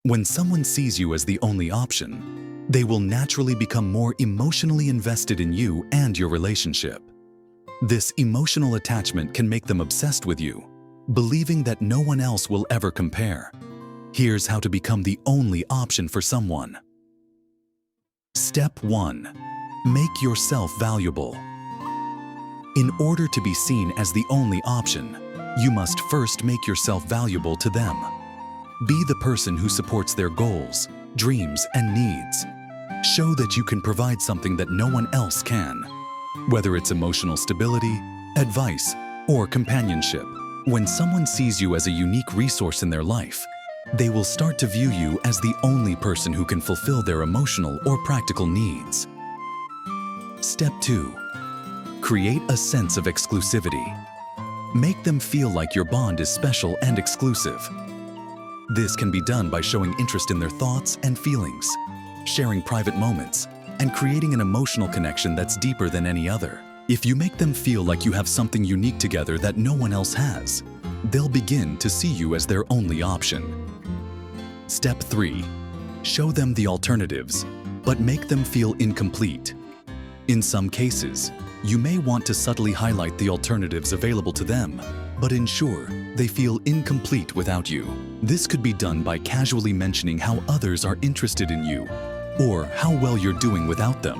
When someone sees you as the only option, they will naturally become more emotionally invested in you and your relationship. This emotional attachment can make them obsessed with you, believing that no one else will ever compare. Here's how to become the only option for someone. Step 1. Make yourself valuable. In order to be seen as the only option, you must first make yourself valuable to them. Be the person who supports their goals, dreams, and needs. Show that you can provide something that no one else can, whether it's emotional stability, advice, or companionship. When someone sees you as a unique resource in their life, they will start to view you as the only person who can fulfill their emotional or practical needs. Step 2. Create a sense of exclusivity. Make them feel like your bond is special and exclusive. This can be done by showing interest in their thoughts and feelings, sharing private moments, and creating an emotional connection that's deeper than any other. If you make them feel like you have something unique together that no one else has, they'll begin to see you as their only option. Step 3. Show them the alternatives, but make them feel incomplete. In some cases, you may want to subtly highlight the alternatives available to them, but ensure they feel incomplete without you. This could be done by casually mentioning how others are interested in you, or how well you're doing without them,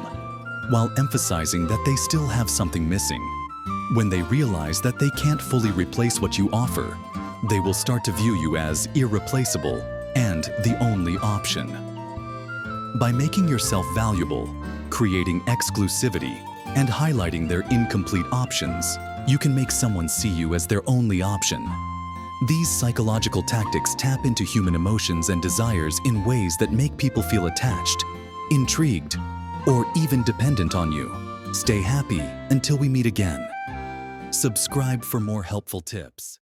while emphasizing that they still have something missing. When they realize that they can't fully replace what you offer, they will start to view you as irreplaceable and the only option. By making yourself valuable, creating exclusivity, and highlighting their incomplete options, you can make someone see you as their only option. These psychological tactics tap into human emotions and desires in ways that make people feel attached, intrigued, or even dependent on you. Stay happy until we meet again. Subscribe for more helpful tips.